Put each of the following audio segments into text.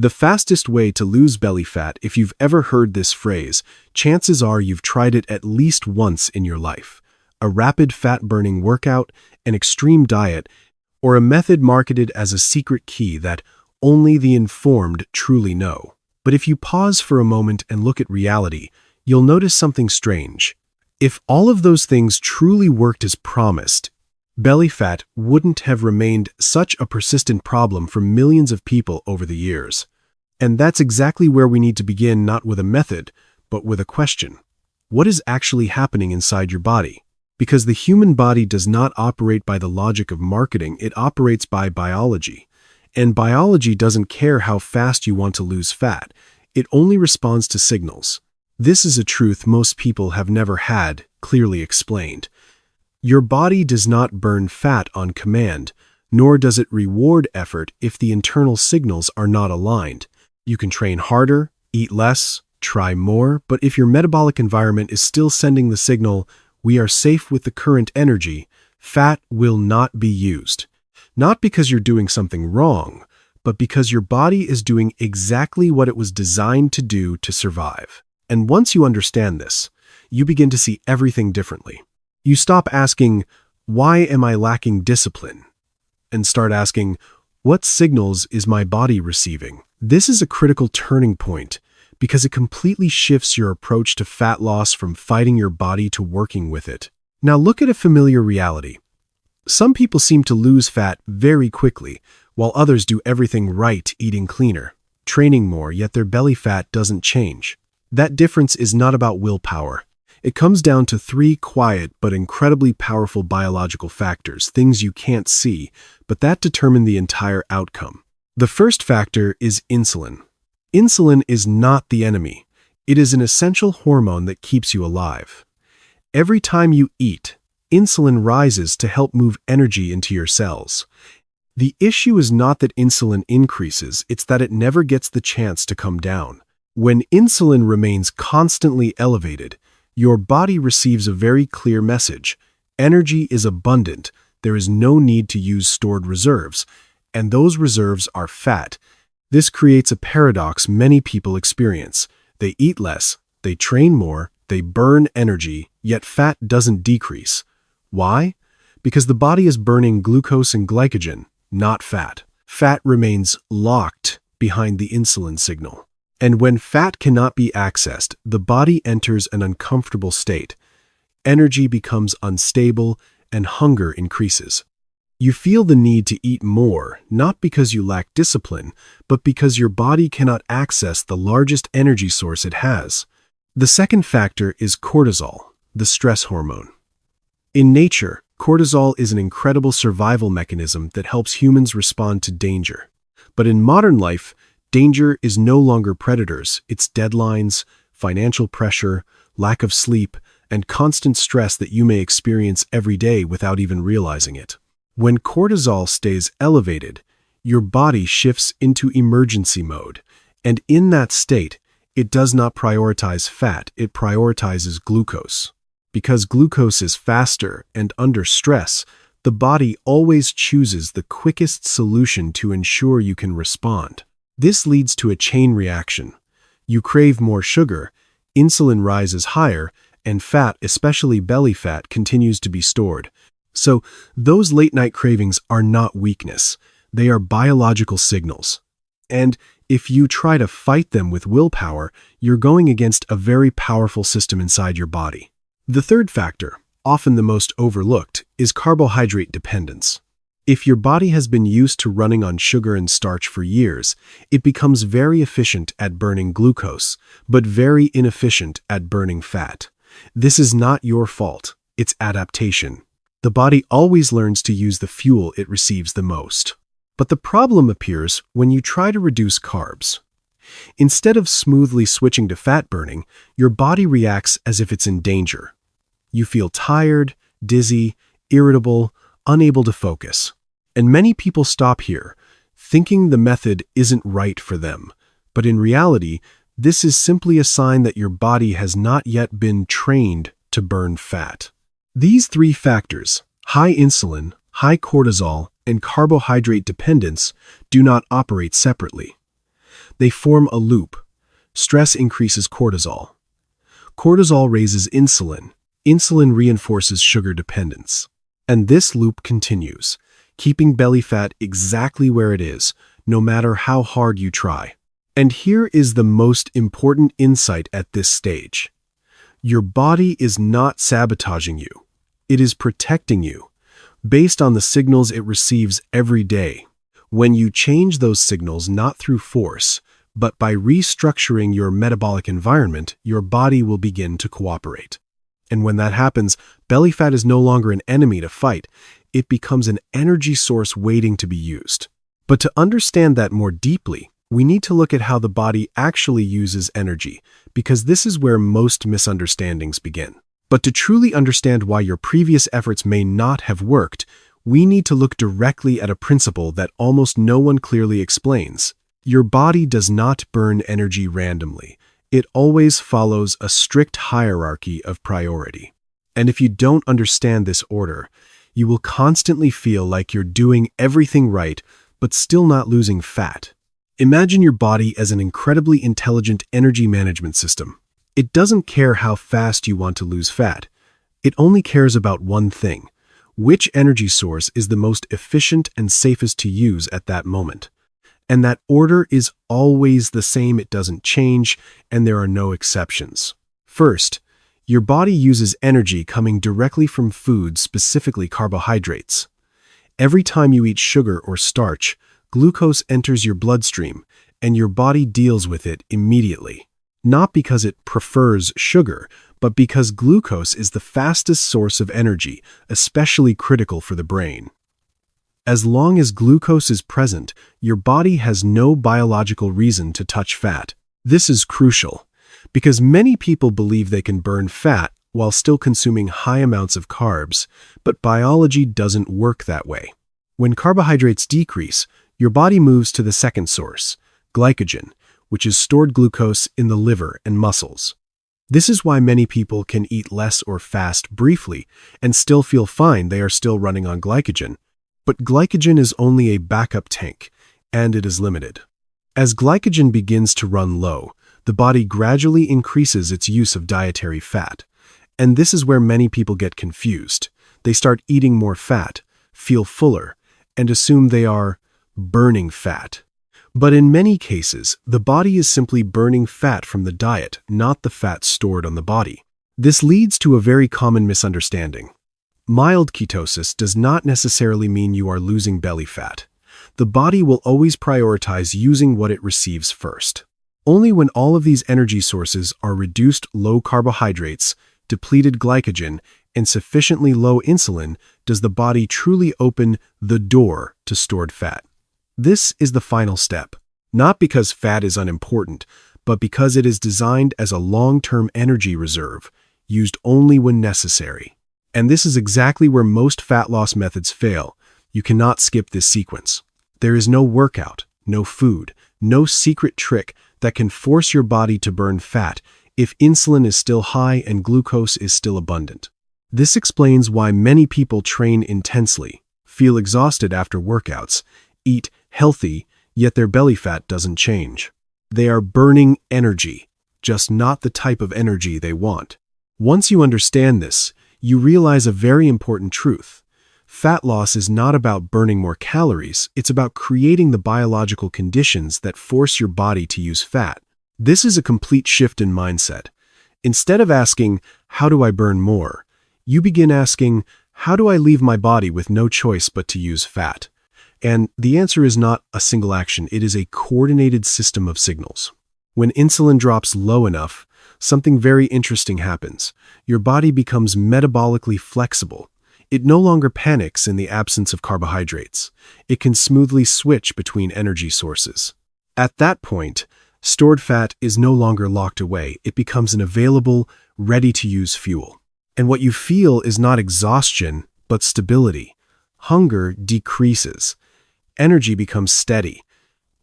The fastest way to lose belly fat, if you've ever heard this phrase, chances are you've tried it at least once in your life. A rapid fat-burning workout, an extreme diet, or a method marketed as a secret key that only the informed truly know. But if you pause for a moment and look at reality, you'll notice something strange. If all of those things truly worked as promised, belly fat wouldn't have remained such a persistent problem for millions of people over the years. And that's exactly where we need to begin, not with a method, but with a question. What is actually happening inside your body? Because the human body does not operate by the logic of marketing, it operates by biology. And biology doesn't care how fast you want to lose fat. It only responds to signals. This is a truth most people have never had clearly explained. Your body does not burn fat on command, nor does it reward effort if the internal signals are not aligned. You can train harder, eat less, try more, but if your metabolic environment is still sending the signal, "We are safe with the current energy," fat will not be used. Not because you're doing something wrong, but because your body is doing exactly what it was designed to do to survive. And once you understand this, you begin to see everything differently. You stop asking, "Why am I lacking discipline?" and start asking, "What signals is my body receiving?" This is a critical turning point because it completely shifts your approach to fat loss from fighting your body to working with it. Now look at a familiar reality. Some people seem to lose fat very quickly, while others do everything right, eating cleaner, training more, yet their belly fat doesn't change. That difference is not about willpower. It comes down to three quiet but incredibly powerful biological factors, things you can't see, but that determine the entire outcome. The first factor is insulin. Insulin is not the enemy. It is an essential hormone that keeps you alive. Every time you eat, insulin rises to help move energy into your cells. The issue is not that insulin increases, it's that it never gets the chance to come down. When insulin remains constantly elevated, your body receives a very clear message. Energy is abundant, there is no need to use stored reserves, and those reserves are fat. This creates a paradox many people experience. They eat less, they train more, they burn energy, yet fat doesn't decrease. Why? Because the body is burning glucose and glycogen, not fat. Fat remains locked behind the insulin signal. And when fat cannot be accessed, the body enters an uncomfortable state. Energy becomes unstable and hunger increases. You feel the need to eat more, not because you lack discipline, but because your body cannot access the largest energy source it has. The second factor is cortisol, the stress hormone. In nature, cortisol is an incredible survival mechanism that helps humans respond to danger. But in modern life, danger is no longer predators, it's deadlines, financial pressure, lack of sleep, and constant stress that you may experience every day without even realizing it. When cortisol stays elevated, your body shifts into emergency mode, and in that state, it does not prioritize fat, it prioritizes glucose. Because glucose is faster and under stress, the body always chooses the quickest solution to ensure you can respond. This leads to a chain reaction. You crave more sugar, insulin rises higher, and fat, especially belly fat, continues to be stored. So, those late-night cravings are not weakness. They are biological signals. And if you try to fight them with willpower, you're going against a very powerful system inside your body. The third factor, often the most overlooked, is carbohydrate dependence. If your body has been used to running on sugar and starch for years, it becomes very efficient at burning glucose, but very inefficient at burning fat. This is not your fault, it's adaptation. The body always learns to use the fuel it receives the most. But the problem appears when you try to reduce carbs. Instead of smoothly switching to fat burning, your body reacts as if it's in danger. You feel tired, dizzy, irritable, unable to focus. And many people stop here, thinking the method isn't right for them. But in reality, this is simply a sign that your body has not yet been trained to burn fat. These three factors, high insulin, high cortisol, and carbohydrate dependence, do not operate separately. They form a loop. Stress increases cortisol. Cortisol raises insulin. Insulin reinforces sugar dependence. And this loop continues, keeping belly fat exactly where it is, no matter how hard you try. And here is the most important insight at this stage. Your body is not sabotaging you. It is protecting you, based on the signals it receives every day. When you change those signals not through force, but by restructuring your metabolic environment, your body will begin to cooperate. And when that happens, belly fat is no longer an enemy to fight. It becomes an energy source waiting to be used. But to understand that more deeply, we need to look at how the body actually uses energy, because this is where most misunderstandings begin. But to truly understand why your previous efforts may not have worked, we need to look directly at a principle that almost no one clearly explains. Your body does not burn energy randomly. It always follows a strict hierarchy of priority. And if you don't understand this order, you will constantly feel like you're doing everything right, but still not losing fat. Imagine your body as an incredibly intelligent energy management system. It doesn't care how fast you want to lose fat. It only cares about one thing: which energy source is the most efficient and safest to use at that moment. And that order is always the same. It doesn't change, and there are no exceptions. First, your body uses energy coming directly from food, specifically carbohydrates. Every time you eat sugar or starch, glucose enters your bloodstream, and your body deals with it immediately. Not because it prefers sugar, but because glucose is the fastest source of energy, especially critical for the brain. As long as glucose is present, your body has no biological reason to touch fat. This is crucial, because many people believe they can burn fat while still consuming high amounts of carbs, but biology doesn't work that way. When carbohydrates decrease, your body moves to the second source, glycogen, which is stored glucose in the liver and muscles. This is why many people can eat less or fast briefly and still feel fine. They are still running on glycogen. But glycogen is only a backup tank, and it is limited. As glycogen begins to run low, the body gradually increases its use of dietary fat. And this is where many people get confused. They start eating more fat, feel fuller, and assume they are burning fat. But in many cases, the body is simply burning fat from the diet, not the fat stored on the body. This leads to a very common misunderstanding. Mild ketosis does not necessarily mean you are losing belly fat. The body will always prioritize using what it receives first. Only when all of these energy sources are reduced low carbohydrates, depleted glycogen, and sufficiently low insulin does the body truly open the door to stored fat. This is the final step, not because fat is unimportant, but because it is designed as a long-term energy reserve, used only when necessary. And this is exactly where most fat loss methods fail. You cannot skip this sequence. There is no workout, no food, no secret trick that can force your body to burn fat if insulin is still high and glucose is still abundant. This explains why many people train intensely, feel exhausted after workouts, eat healthy, yet their belly fat doesn't change. They are burning energy, just not the type of energy they want. Once you understand this, you realize a very important truth. Fat loss is not about burning more calories, it's about creating the biological conditions that force your body to use fat. This is a complete shift in mindset. Instead of asking, "How do I burn more?" you begin asking, "How do I leave my body with no choice but to use fat?" And the answer is not a single action, it is a coordinated system of signals. When insulin drops low enough, something very interesting happens. Your body becomes metabolically flexible. It no longer panics in the absence of carbohydrates. It can smoothly switch between energy sources. At that point, stored fat is no longer locked away. It becomes an available, ready-to-use fuel. And what you feel is not exhaustion, but stability. Hunger decreases. Energy becomes steady.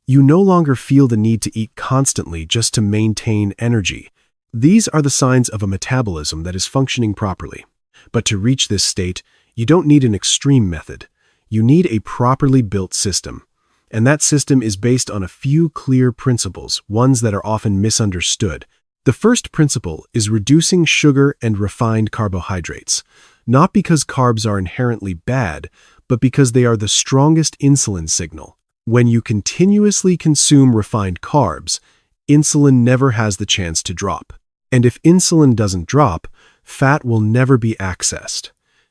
You no longer feel the need to eat constantly just to maintain energy. These are the signs of a metabolism that is functioning properly. But to reach this state, you don't need an extreme method. You need a properly built system. And that system is based on a few clear principles, ones that are often misunderstood. The first principle is reducing sugar and refined carbohydrates, not because carbs are inherently bad, but because they are the strongest insulin signal. When you continuously consume refined carbs, insulin never has the chance to drop. And if insulin doesn't drop, fat will never be accessed.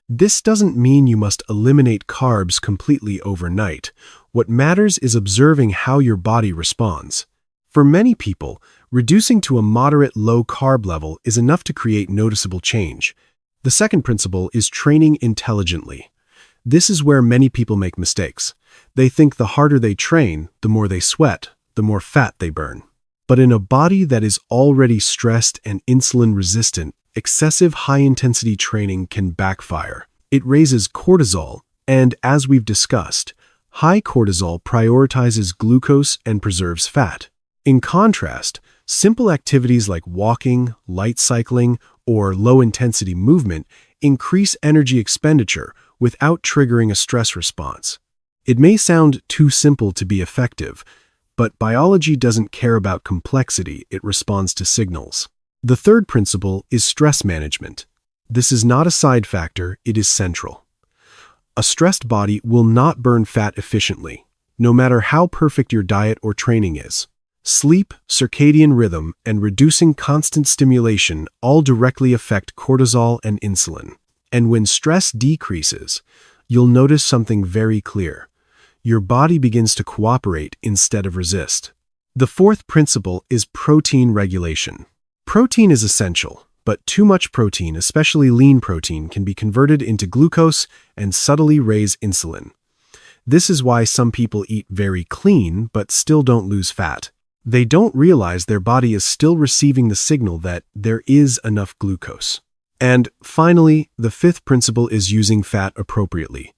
This doesn't mean you must eliminate carbs completely overnight. What matters is observing how your body responds. For many people, reducing to a moderate low-carb level is enough to create noticeable change. The second principle is training intelligently. This is where many people make mistakes. They think the harder they train, the more they sweat, the more fat they burn. But in a body that is already stressed and insulin-resistant, excessive high-intensity training can backfire. It raises cortisol, and as we've discussed, high cortisol prioritizes glucose and preserves fat. In contrast, simple activities like walking, light cycling, or low-intensity movement increase energy expenditure without triggering a stress response. It may sound too simple to be effective, but biology doesn't care about complexity, it responds to signals. The third principle is stress management. This is not a side factor, it is central. A stressed body will not burn fat efficiently, no matter how perfect your diet or training is. Sleep, circadian rhythm, and reducing constant stimulation all directly affect cortisol and insulin. And when stress decreases, you'll notice something very clear. Your body begins to cooperate instead of resist. The fourth principle is protein regulation. Protein is essential, but too much protein, especially lean protein, can be converted into glucose and subtly raise insulin. This is why some people eat very clean but still don't lose fat. They don't realize their body is still receiving the signal that there is enough glucose. And finally, the fifth principle is using fat appropriately.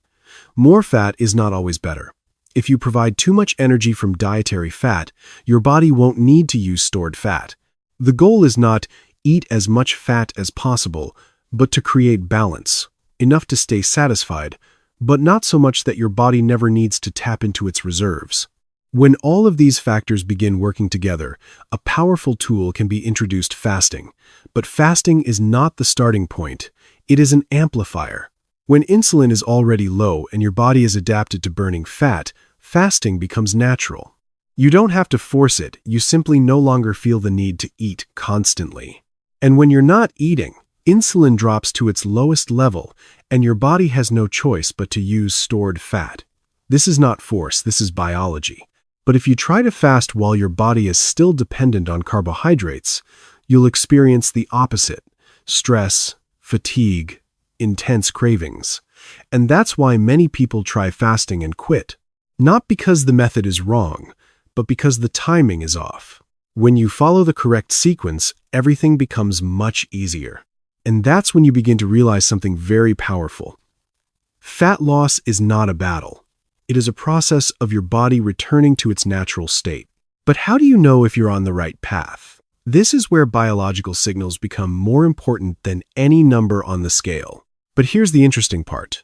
More fat is not always better. If you provide too much energy from dietary fat, your body won't need to use stored fat. The goal is not eat as much fat as possible, but to create balance, enough to stay satisfied, but not so much that your body never needs to tap into its reserves. When all of these factors begin working together, a powerful tool can be introduced: fasting. But fasting is not the starting point, it is an amplifier. When insulin is already low and your body is adapted to burning fat, fasting becomes natural. You don't have to force it, you simply no longer feel the need to eat constantly. And when you're not eating, insulin drops to its lowest level, and your body has no choice but to use stored fat. This is not force, this is biology. But if you try to fast while your body is still dependent on carbohydrates, you'll experience the opposite: stress, fatigue, intense cravings. And that's why many people try fasting and quit. Not because the method is wrong, but because the timing is off. When you follow the correct sequence, everything becomes much easier. And that's when you begin to realize something very powerful. Fat loss is not a battle. It is a process of your body returning to its natural state. But how do you know if you're on the right path? This is where biological signals become more important than any number on the scale. But here's the interesting part.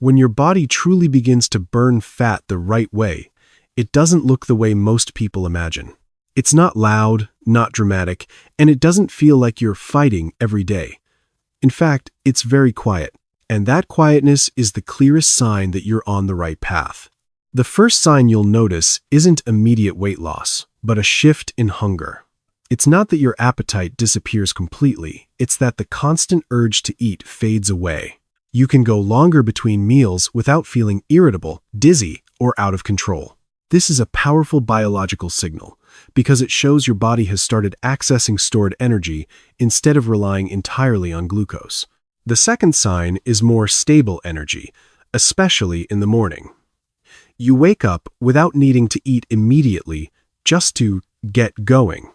When your body truly begins to burn fat the right way, it doesn't look the way most people imagine. It's not loud, not dramatic, and it doesn't feel like you're fighting every day. In fact, it's very quiet. And that quietness is the clearest sign that you're on the right path. The first sign you'll notice isn't immediate weight loss, but a shift in hunger. It's not that your appetite disappears completely, it's that the constant urge to eat fades away. You can go longer between meals without feeling irritable, dizzy, or out of control. This is a powerful biological signal, because it shows your body has started accessing stored energy instead of relying entirely on glucose. The second sign is more stable energy, especially in the morning. You wake up without needing to eat immediately, just to get going.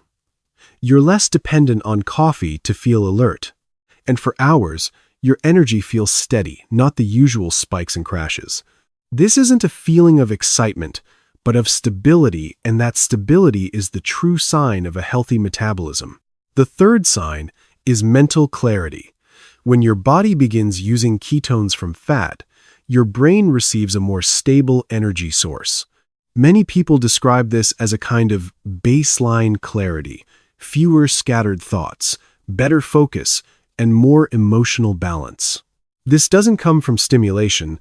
You're less dependent on coffee to feel alert. And for hours, your energy feels steady, not the usual spikes and crashes. This isn't a feeling of excitement, but of stability, and that stability is the true sign of a healthy metabolism. The third sign is mental clarity. When your body begins using ketones from fat, your brain receives a more stable energy source. Many people describe this as a kind of baseline clarity, fewer scattered thoughts, better focus, and more emotional balance. This doesn't come from stimulation,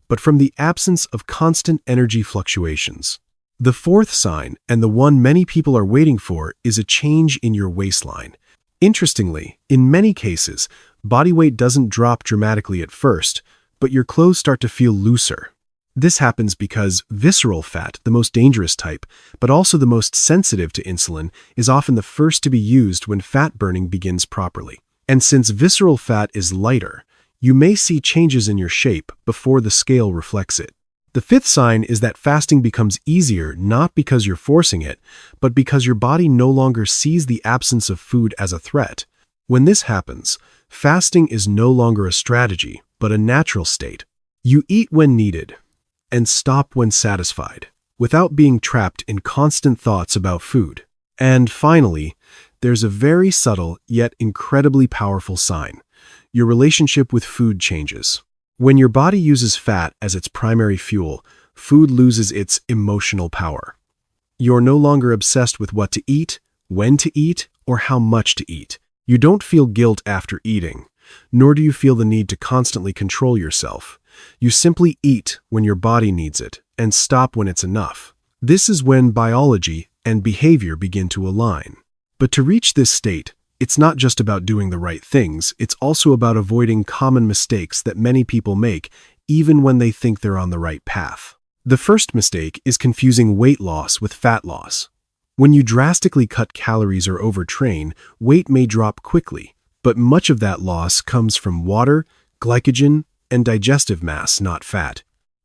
but from the absence of constant energy fluctuations. The fourth sign, and the one many people are waiting for, is a change in your waistline. Interestingly, in many cases, body weight doesn't drop dramatically at first, but your clothes start to feel looser. This happens because visceral fat, the most dangerous type, but also the most sensitive to insulin, is often the first to be used when fat burning begins properly. And since visceral fat is lighter, you may see changes in your shape before the scale reflects it. The fifth sign is that fasting becomes easier not because you're forcing it, but because your body no longer sees the absence of food as a threat. When this happens, fasting is no longer a strategy, but a natural state. You eat when needed and stop when satisfied, without being trapped in constant thoughts about food. And finally, there's a very subtle yet incredibly powerful sign. Your relationship with food changes. When your body uses fat as its primary fuel, food loses its emotional power. You're no longer obsessed with what to eat, when to eat, or how much to eat. You don't feel guilt after eating, nor do you feel the need to constantly control yourself. You simply eat when your body needs it and stop when it's enough. This is when biology and behavior begin to align. But to reach this state, it's not just about doing the right things, it's also about avoiding common mistakes that many people make, even when they think they're on the right path. The first mistake is confusing weight loss with fat loss. When you drastically cut calories or overtrain, weight may drop quickly, but much of that loss comes from water, glycogen, and digestive mass, not fat.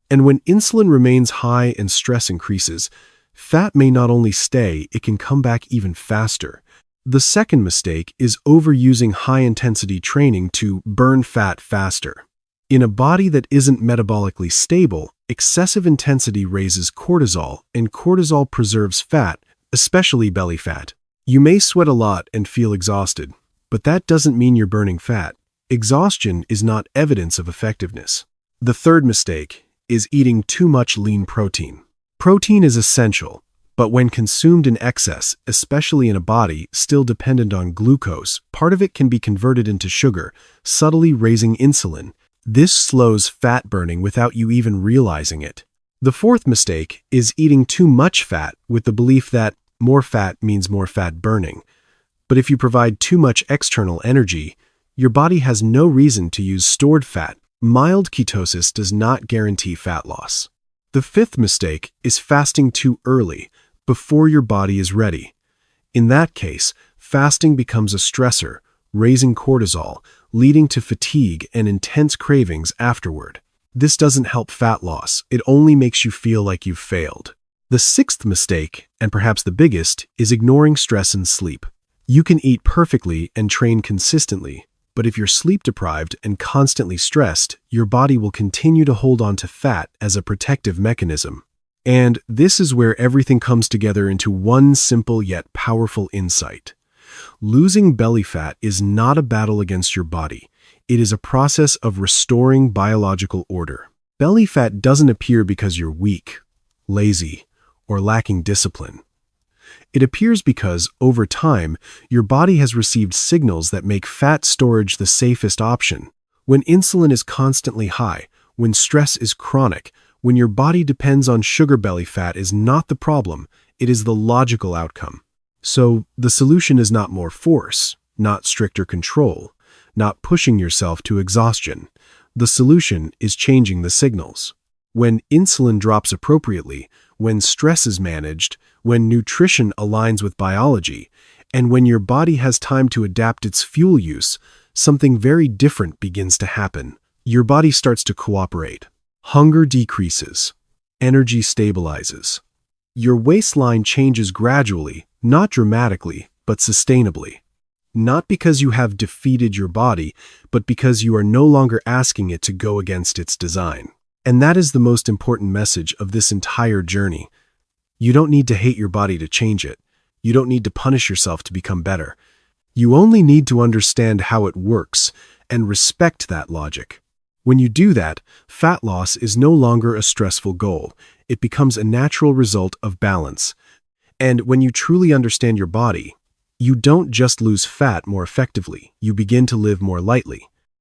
And when insulin remains high and stress increases, fat may not only stay, it can come back even faster. The second mistake is overusing high-intensity training to burn fat faster. In a body that isn't metabolically stable, excessive intensity raises cortisol, and cortisol preserves fat, especially belly fat. You may sweat a lot and feel exhausted, but that doesn't mean you're burning fat. Exhaustion is not evidence of effectiveness. The third mistake is eating too much lean protein. Protein is essential, but when consumed in excess, especially in a body still dependent on glucose, part of it can be converted into sugar, subtly raising insulin. This slows fat burning without you even realizing it. The fourth mistake is eating too much fat with the belief that more fat means more fat burning. But if you provide too much external energy, your body has no reason to use stored fat. Mild ketosis does not guarantee fat loss. The fifth mistake is fasting too early, before your body is ready. In that case, fasting becomes a stressor, raising cortisol, leading to fatigue and intense cravings afterward. This doesn't help fat loss, it only makes you feel like you've failed. The sixth mistake, and perhaps the biggest, is ignoring stress and sleep. You can eat perfectly and train consistently, but if you're sleep-deprived and constantly stressed, your body will continue to hold on to fat as a protective mechanism. And this is where everything comes together into one simple yet powerful insight. Losing belly fat is not a battle against your body. It is a process of restoring biological order. Belly fat doesn't appear because you're weak, lazy, or lacking discipline. It appears because, over time, your body has received signals that make fat storage the safest option. When insulin is constantly high, when stress is chronic, when your body depends on sugar, belly fat is not the problem, it is the logical outcome. So, the solution is not more force, not stricter control, not pushing yourself to exhaustion. The solution is changing the signals. When insulin drops appropriately, when stress is managed, when nutrition aligns with biology, and when your body has time to adapt its fuel use, something very different begins to happen. Your body starts to cooperate. Hunger decreases. Energy stabilizes. Your waistline changes gradually, not dramatically, but sustainably. Not because you have defeated your body, but because you are no longer asking it to go against its design. And that is the most important message of this entire journey. You don't need to hate your body to change it. You don't need to punish yourself to become better. You only need to understand how it works and respect that logic. When you do that, fat loss is no longer a stressful goal. It becomes a natural result of balance. And when you truly understand your body, you don't just lose fat more effectively, you begin to live more lightly.